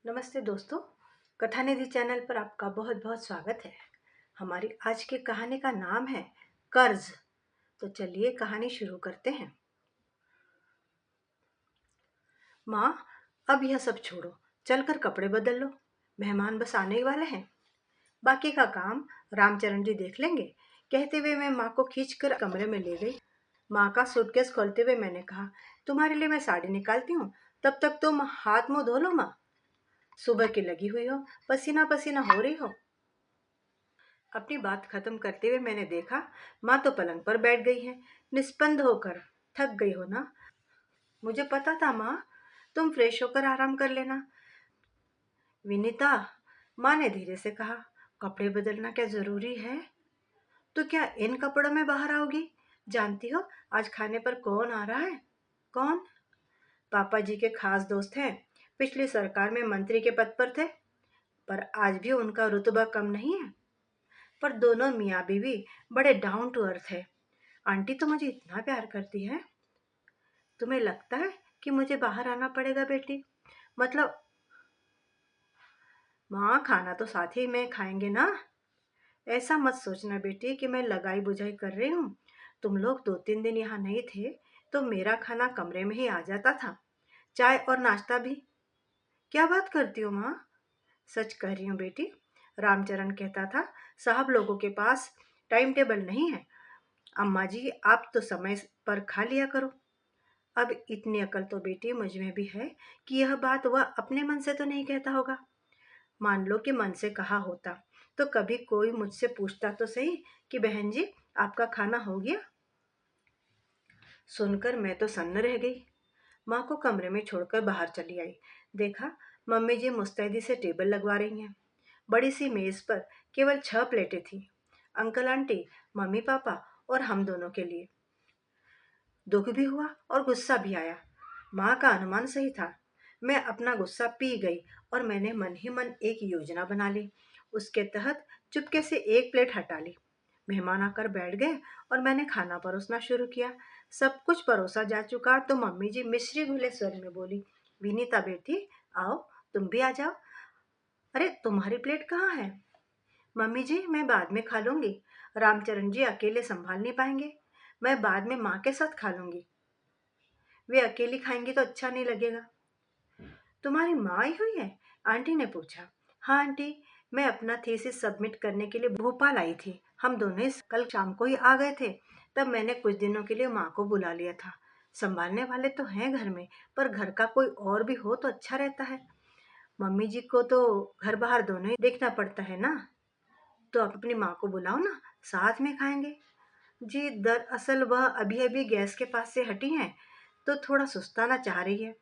नमस्ते दोस्तों। कथा निधि चैनल पर आपका बहुत बहुत स्वागत है। हमारी आज की कहानी का नाम है कर्ज। तो चलिए कहानी शुरू करते हैं। माँ, अब यह सब छोड़ो, चलकर कपड़े बदल लो। मेहमान बस आने ही वाले हैं। बाकी का काम रामचरण जी देख लेंगे, कहते हुए मैं माँ को खींचकर कमरे में ले गई। माँ का सूटकेस खोलते हुए मैंने कहा, तुम्हारे लिए मैं साड़ी निकालती हूँ, तब तक तुम हाथ मुंह धो लो। माँ, सुबह की लगी हुई हो, पसीना पसीना हो रही हो। अपनी बात खत्म करते हुए मैंने देखा, माँ तो पलंग पर बैठ गई है, निस्पंद होकर। थक गई हो ना? मुझे पता था माँ, तुम फ्रेश होकर आराम कर लेना। विनीता, माँ ने धीरे से कहा, कपड़े बदलना क्या जरूरी है? तो क्या इन कपड़ों में बाहर आओगी? जानती हो आज खाने पर कौन आ रहा है? कौन? पापा जी के खास दोस्त हैं। पिछली सरकार में मंत्री के पद पर थे, पर आज भी उनका रुतबा कम नहीं है। पर दोनों मियाँ बीवी बड़े डाउन टू अर्थ है। आंटी तो मुझे इतना प्यार करती है। तुम्हें लगता है कि मुझे बाहर आना पड़ेगा बेटी? मतलब माँ, खाना तो साथ ही में खाएंगे ना। ऐसा मत सोचना बेटी कि मैं लगाई बुझाई कर रही हूँ। तुम लोग 2-3 दिन यहाँ नहीं थे तो मेरा खाना कमरे में ही आ जाता था, चाय और नाश्ता भी। क्या बात करती हो माँ? सच कह रही हूँ बेटी। रामचरण कहता था, साहब लोगों के पास टाइम टेबल नहीं है। अम्मा जी, आप तो समय पर खा लिया करो। अब इतनी अकल तो बेटी मुझ में भी है कि यह बात वह अपने मन से तो नहीं कहता होगा। मान लो कि मन से कहा होता तो कभी कोई मुझसे पूछता तो सही कि बहन जी, आपका खाना हो गया? सुनकर मैं तो सन्न रह गई। माँ को कमरे में छोड़कर बाहर चली आई। देखा, मम्मी जी मुस्तैदी से टेबल लगवा रही हैं। बड़ी सी मेज पर केवल 6 प्लेटें थी। अंकल आंटी, मम्मी पापा और हम दोनों के लिए। दुख भी हुआ और गुस्सा भी आया। माँ का अनुमान सही था। मैं अपना गुस्सा पी गई और मैंने मन ही मन एक योजना बना ली। उसके तहत चुपके से एक प्लेट हटा ली। मेहमान आकर बैठ गए और मैंने खाना परोसना शुरू किया। सब कुछ परोसा जा चुका तो मम्मी जी मिश्री घुले स्वर में बोली, विनीता बेटी, आओ, तुम भी आ जाओ। अरे, तुम्हारी प्लेट कहाँ है? मम्मी जी, मैं बाद में खा लूंगी। रामचरण जी अकेले संभाल नहीं पाएंगे। मैं बाद में माँ के साथ खा लूंगी। वे अकेली खाएंगी तो अच्छा नहीं लगेगा। तुम्हारी माँ आई हुई है? आंटी ने पूछा। हाँ आंटी, मैं अपना थीसिस सबमिट करने के लिए भोपाल आई थी। हम दोनों ही कल शाम को ही आ गए थे। तब मैंने कुछ दिनों के लिए माँ को बुला लिया था। संभालने वाले तो हैं घर में, पर घर का कोई और भी हो तो अच्छा रहता है। मम्मी जी को तो घर बाहर दोनों ही देखना पड़ता है ना। तो आप अपनी माँ को बुलाओ ना, साथ में खाएंगे। जी, दरअसल वह अभी अभी गैस के पास से हटी हैं तो थोड़ा सुस्ताना चाह रही है।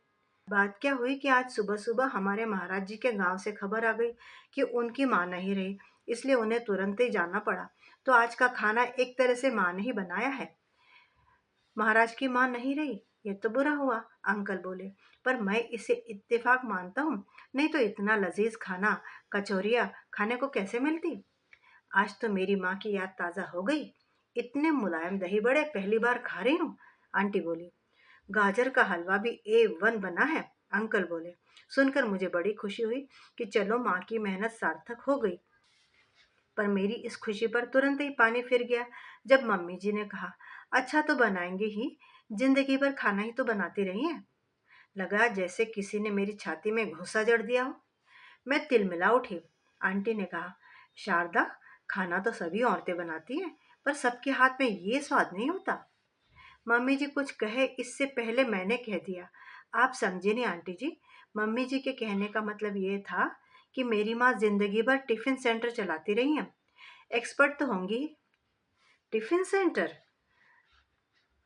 बात क्या हुई कि आज सुबह सुबह हमारे महाराज जी के गांव से खबर आ गई कि उनकी माँ नहीं रही, इसलिए उन्हें तुरंत ही जाना पड़ा। तो आज का खाना एक तरह से माँ ने ही बनाया है। महाराज की माँ नहीं रही, ये तो बुरा हुआ, अंकल बोले। पर मैं इसे इत्तेफाक मानता हूँ, नहीं तो इतना लजीज खाना, कचौरियाँ खाने को कैसे मिलती। आज तो मेरी माँ की याद ताज़ा हो गई। इतने मुलायम दही बड़े पहली बार खा रही हूँ, आंटी बोली। गाजर का हलवा भी A1 बना है, अंकल बोले। सुनकर मुझे बड़ी खुशी हुई कि चलो माँ की मेहनत सार्थक हो गई। पर मेरी इस खुशी पर तुरंत ही पानी फिर गया जब मम्मी जी ने कहा, अच्छा तो बनाएंगे ही, जिंदगी भर खाना ही तो बनाती रही है। लगा जैसे किसी ने मेरी छाती में घूंसा जड़ दिया हो। मैं तिलमिला उठी। आंटी ने कहा, शारदा, खाना तो सभी औरतें बनाती हैं, पर सबके हाथ में ये स्वाद नहीं होता। मम्मी जी कुछ कहे इससे पहले मैंने कह दिया, आप समझे नहीं आंटी जी। मम्मी जी के कहने का मतलब ये था कि मेरी माँ जिंदगी भर टिफिन सेंटर चलाती रही हैं, एक्सपर्ट तो होंगी ही। Tiffin centre?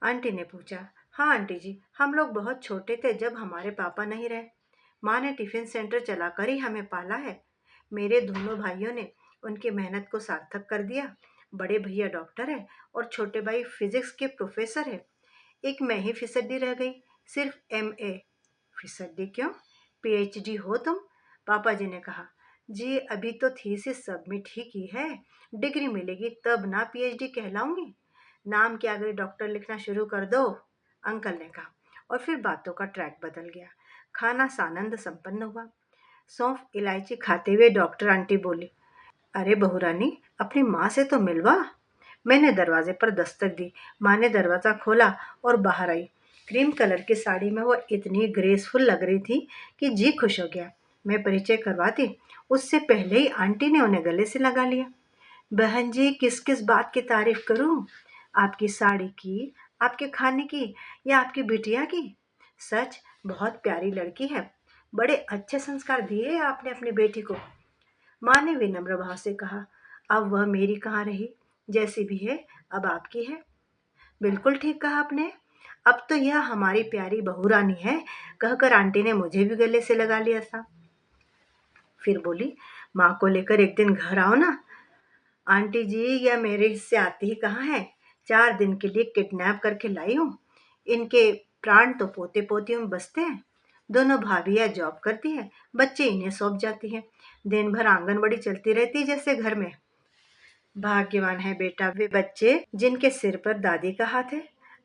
आंटी ने पूछा। हाँ आंटी जी, हम लोग बहुत छोटे थे जब हमारे पापा नहीं रहे। माँ ने टिफिन सेंटर चलाकर ही हमें पाला है। मेरे दोनों भाइयों ने उनकी मेहनत को सार्थक कर दिया। बड़े भैया डॉक्टर है और छोटे भाई फिजिक्स के प्रोफेसर है। एक मैं ही फिसड्डी रह गई, सिर्फ MA। फिसड्डी क्यों? PhD हो तुम? पापा जी ने कहा। जी, अभी तो थीसिस सबमिट ही की है, डिग्री मिलेगी तब ना PhD कहलाऊंगी। नाम के आगे डॉक्टर लिखना शुरू कर दो, अंकल ने कहा। और फिर बातों का ट्रैक बदल गया। खाना सानंद संपन्न हुआ। सौंफ इलायची खाते हुए डॉक्टर आंटी बोली, अरे बहू रानी, अपनी माँ से तो मिलवा। मैंने दरवाजे पर दस्तक दी। माँ ने दरवाज़ा खोला और बाहर आई। क्रीम कलर की साड़ी में वो इतनी ग्रेसफुल लग रही थी कि जी खुश हो गया। मैं परिचय करवाती उससे पहले ही आंटी ने उन्हें गले से लगा लिया। बहन जी, किस किस बात की तारीफ करूं? आपकी साड़ी की, आपके खाने की, या आपकी बिटिया की? सच बहुत प्यारी लड़की है। बड़े अच्छे संस्कार दिए आपने अपनी बेटी को। माँ ने विनम्र भाव से कहा, अब वह मेरी कहाँ रही, जैसी भी है अब आपकी है। बिल्कुल ठीक कहा आपने। अब तो यह हमारी प्यारी बहू रानी है, कहकर आंटी ने मुझे भी गले से लगा लिया था। फिर बोली, माँ को लेकर एक दिन घर आओ ना। आंटी जी, यह मेरे हिस्से आती ही कहाँ है। 4 दिन के लिए किडनैप करके लाई हूँ। इनके प्राण तो पोते पोतियों में बसते हैं। दोनों भाभियाँ जॉब करती हैं, बच्चे इन्हें सौंप जाती हैं। दिन भर आंगनबाड़ी चलती रहती जैसे घर में। भाग्यवान है बेटा वे बच्चे जिनके सिर पर दादी का हाथ है।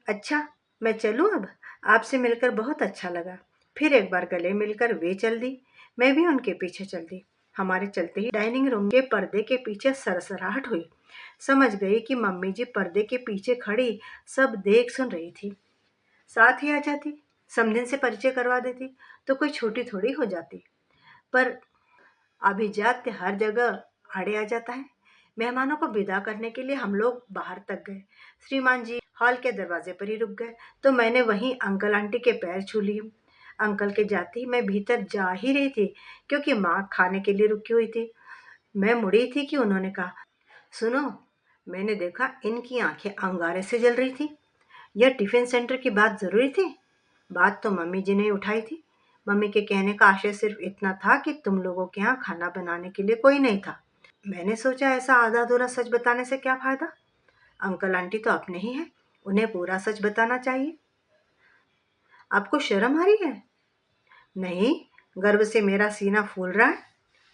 अच्छा, मैं चलूं अब? आपसे मिलकर बहुत अच्छा लगा। फिर एक बार गले मिलकर वे चल दी। मैं भी उनके पीछे चल दी। हमारे चलते ही डाइनिंग रूम के पर्दे के पीछे सरसराहट हुई। समझ गई कि मम्मी जी पर्दे के पीछे खड़ी सब देख सुन रही थी। साथ ही आ जाती, समधिन से परिचय करवा देती तो कोई छोटी थोड़ी हो जाती। पर अभिजात्य हर जगह आड़े आ जाता है। मेहमानों को विदा करने के लिए हम लोग बाहर तक गए। श्रीमान जी हॉल के दरवाजे पर ही रुक गए तो मैंने वहीं अंकल आंटी के पैर छू लिए। अंकल के जाते ही मैं भीतर जा ही रही थी क्योंकि माँ खाने के लिए रुकी हुई थी। मैं मुड़ी थी कि उन्होंने कहा, सुनो, मैंने देखा इनकी आंखें अंगारे से जल रही थी। यह टिफिन सेंटर की बात जरूरी थी? बात तो मम्मी जी ने उठाई थी। मम्मी के कहने का आशय सिर्फ इतना था कि तुम लोगों के यहाँ खाना बनाने के लिए कोई नहीं था। मैंने सोचा ऐसा आधा अधूरा सच बताने से क्या फायदा। अंकल आंटी तो अपने ही हैं, उन्हें पूरा सच बताना चाहिए। आपको शर्म आ रही है? नहीं, गर्व से मेरा सीना फूल रहा है।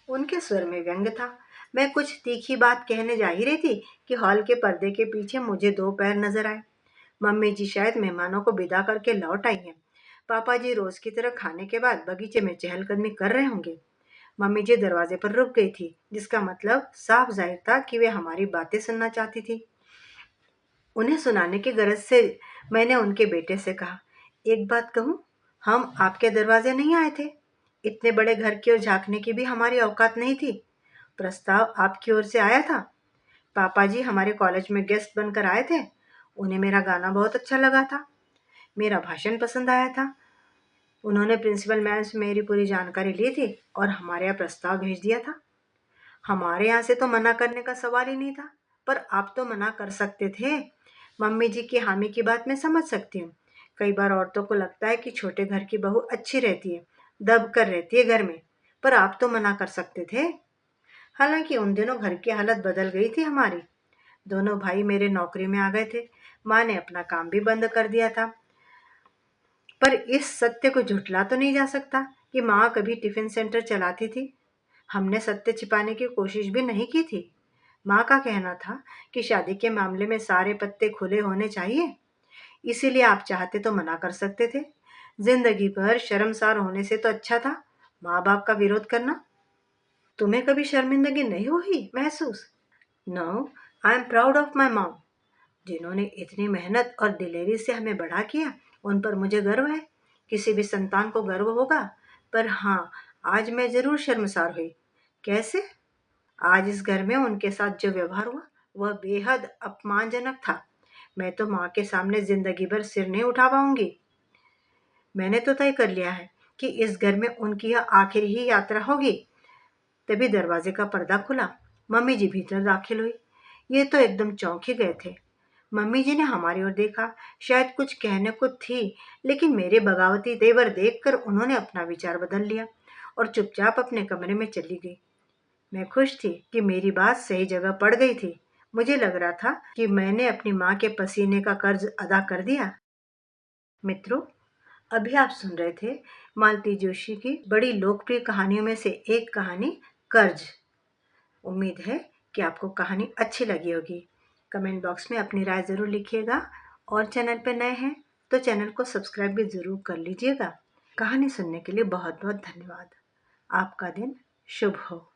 उनके स्वर में व्यंग था। मैं कुछ तीखी बात कहने जा ही रही थी कि हॉल के पर्दे के पीछे मुझे 2 पैर नजर आए। मम्मी जी शायद मेहमानों को विदा करके लौट आई हैं। पापा जी रोज की तरह खाने के बाद बगीचे में चहलकदमी कर रहे होंगे। मम्मी जी दरवाजे पर रुक गई थी, जिसका मतलब साफ जाहिर था कि वे हमारी बातें सुनना चाहती थी। उन्हें सुनाने की गरज से मैंने उनके बेटे से कहा, एक बात कहूँ, हम आपके दरवाजे नहीं आए थे। इतने बड़े घर की ओर झांकने की भी हमारी औकात नहीं थी। प्रस्ताव आपकी ओर से आया था। पापा जी हमारे कॉलेज में गेस्ट बनकर आए थे। उन्हें मेरा गाना बहुत अच्छा लगा था। मेरा भाषण पसंद आया था। उन्होंने प्रिंसिपल मैम से मेरी पूरी जानकारी ली थी और हमारे यहाँ प्रस्ताव भेज दिया था। हमारे यहाँ से तो मना करने का सवाल ही नहीं था, पर आप तो मना कर सकते थे। मम्मी जी की हामी की बात मैं समझ सकती हूँ। कई बार औरतों को लगता है कि छोटे घर की बहू अच्छी रहती है, दब कर रहती है घर में, पर आप तो मना कर सकते थे। हालांकि उन दिनों घर की हालत बदल गई थी हमारी। दोनों भाई मेरे नौकरी में आ गए थे। माँ ने अपना काम भी बंद कर दिया था। पर इस सत्य को झुठला तो नहीं जा सकता कि माँ कभी टिफिन सेंटर चलाती थी। हमने सत्य छिपाने की कोशिश भी नहीं की थी। माँ का कहना था कि शादी के मामले में सारे पत्ते खुले होने चाहिए, इसीलिए आप चाहते तो मना कर सकते थे। जिंदगी भर शर्मसार होने से तो अच्छा था माँ बाप का विरोध करना। तुम्हें कभी शर्मिंदगी नहीं हुई महसूस? No, I am proud of my mom. जिन्होंने इतनी मेहनत और दिलेरी से हमें बड़ा किया, उन पर मुझे गर्व है। किसी भी संतान को गर्व होगा। पर हाँ, आज मैं जरूर शर्मसार हुई। कैसे? आज इस घर में उनके साथ जो व्यवहार हुआ वह बेहद अपमानजनक था। मैं तो माँ के सामने जिंदगी भर सिर नहीं उठा पाऊंगी। मैंने तो तय कर लिया है कि इस घर में उनकी यह आखिरी ही यात्रा होगी। तभी दरवाजे का पर्दा खुला। मम्मी जी भीतर दाखिल हुई। ये तो एकदम चौंक ही गए थे। मम्मी जी ने हमारी ओर देखा। शायद कुछ कहने को थी, लेकिन मेरे बगावती तेवर देखकर उन्होंने अपना विचार बदल लिया और चुपचाप अपने कमरे में चली गई। मैं खुश थी कि मेरी बात सही जगह पड़ गई थी। मुझे लग रहा था कि मैंने अपनी माँ के पसीने का कर्ज अदा कर दिया। मित्रों, अभी आप सुन रहे थे मालती जोशी की बड़ी लोकप्रिय कहानियों में से एक कहानी, कर्ज। उम्मीद है कि आपको कहानी अच्छी लगी होगी। कमेंट बॉक्स में अपनी राय ज़रूर लिखिएगा और चैनल पर नए हैं तो चैनल को सब्सक्राइब भी ज़रूर कर लीजिएगा। कहानी सुनने के लिए बहुत बहुत धन्यवाद। आपका दिन शुभ हो।